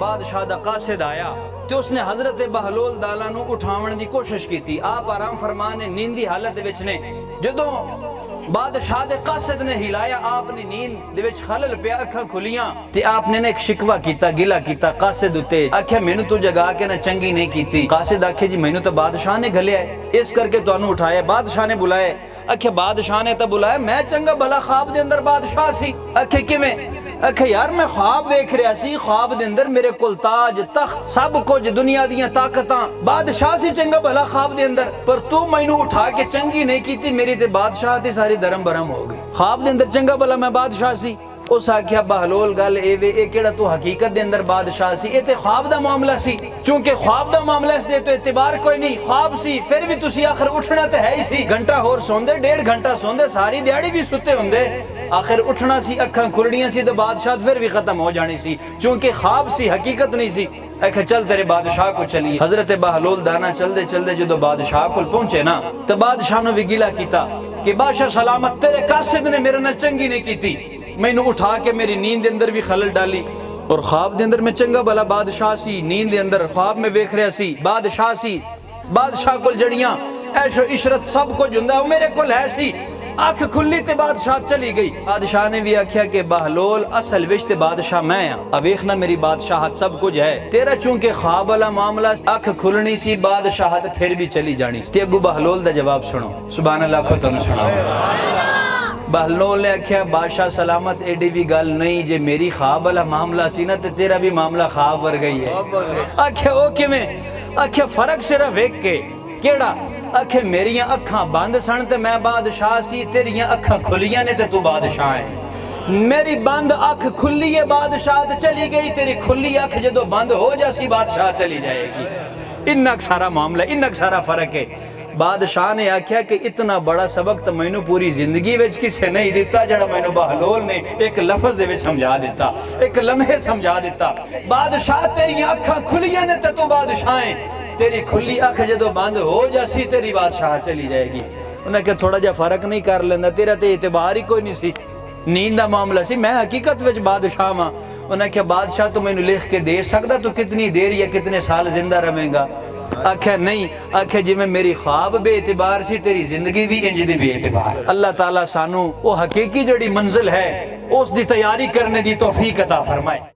बादशाह दा कासिद आया ते उसने हजरत बहलोल दाला नू उठावन दी कोशिश की। आप आराम फरमान ने नींदी हालत विच ने जदों बादशाह दे कासिद ने हिलाया आपने नींद दे विच खलल पिया अखां खुलियां ते आपने ने एक शिकवा कीता गिला कीता कासिद उते आख्या मैनू तू जगा के ना चंगी नहीं कीती। कासिद आखे जी मैनू तो बादशाह ने घलिया है इस करके तुहानू उठाया। बादशाह ने बुलाया आखे बादशाह ने तो बुलाया मैं चंगा भला ख्वाब दे अंदर बादशाह सी। आखे किवें आखे यार मैं ख्वाब देख रहा सी ख्वाब दे अंदर मेरे कोल ताज तख्त सब कुछ दुनिया दियां ताकतां बादशाह सी चंगा भला ख्वाब दे अंदर पर तू मैनू उठा के चंगी नहीं कीती मेरी ते बादशाह ती सारी धर्म भरम हो गई। ख्वाब दे अंदर चंगा भला मैं बादशाह सी। उस आख्या बहलोल गल एवे ए केड़ा तू हकीकत दे अंदर बादशाह सी ए ते ख्वाब दा मामला सी चूंकि ख्वाब दा मामला इस दे तो एतबार कोई नहीं ख्वाब सी फिर भी तुसी आखिर उठना ते है ही सी। घंटा होर सोंदे 1.5 घंटा सोंदे सारी दिहाड़ी भी सुते हुंदे आखिर उठना सी अखां खुलनियां सी तो बादशाह फिर भी खत्म हो जानी सी चूंकि ख्वाब सी हकीकत नहीं सी। आखे चल तेरे बादशाह को चलिए। हजरत बहलोल दाना चलदे चलदे जो बादशाह को पहुंचे ना तो बादशाह ने भी गिला कीता कि बादशाह सलामत तेरे कासिद ने मेरे नाल चंगी नहीं कीती मैनू उठा के मेरी नींद के अंदर भी खलल डाली और ख्वाब के अंदर मैं चंगा भला बादशाह सी नींद के अंदर ख्वाब में वेख रहा सी बादशाह सी बादशाह को जड़ियां ऐशो इशरत सब कुछ हुंदा ओ मेरे कोल है सी। अख खुली ते बादशाह चली गई। बादशाह ने भी आख्या कि बहलोल असल विच ते बादशाह मैं आ वेखना मेरी बादशाहत सब कुछ है तेरा चूंकि ख्वाब वाला मामला अख खुलनी सी बादशाहत फिर भी चली जानी सी। अगू बहलोल दा जवाब सुनो सुभान अल्लाह को तुम सुनाओ। बहलोल ने आख्या बादशाह सलामत एडी भी गल नहीं जे मेरी ख्वाब वाला मामला सी ना ते तेरा भी मामला ख्वाब वर गई है। आख्या ओ किवें आख्या फर्क सिर्फ एक के केड़ा आखे मेरियां अखां बंद सन ते मैं बादशाह सी तेरियां अखां खुलियां ने ते तू बादशाह है। मेरी बंद अख खुली है बादशाह ते चली गई तेरी खुली अख जदों बंद हो जासी बादशाह चली जाएगी। इन्ना सारा मामला इन्ना सारा फर्क है। बादशाह ने आख्या कि इतना बड़ा सबक तो मैनू पूरी जिंदगी विच किसे नहीं दिता जड़ा मैनू बहलोल ने एक लफ्ज दे विच समझा दिता एक लम्हे समझा दिता। बादशाह तेरियां अखां खुलियां ने ते तू बादशाह है तेरी खुली अख जदों बंद हो जासी तेरी बादशाह चली जाएगी। उन्हें क्या थोड़ा जा फर्क नहीं कर लेंदा तेरा ते एतबार ही कोई नहीं सी नींद का मामला सी मैं हकीकत विच बादशाह हाँ। उन्हें क्या बादशाह तू मैनू लिख के दे सकदा तू कितनी देर या कितने साल जिंदा रहेगा। आख्या नहीं आख्या जिवें मेरी ख्वाब बेएतबार सी तेरी जिंदगी भी इंज दी बेएतबार। अल्लाह ताला सानू वो हकीकी जड़ी मंजिल है उस दी तैयारी करने दी तौफीक अता फरमाए।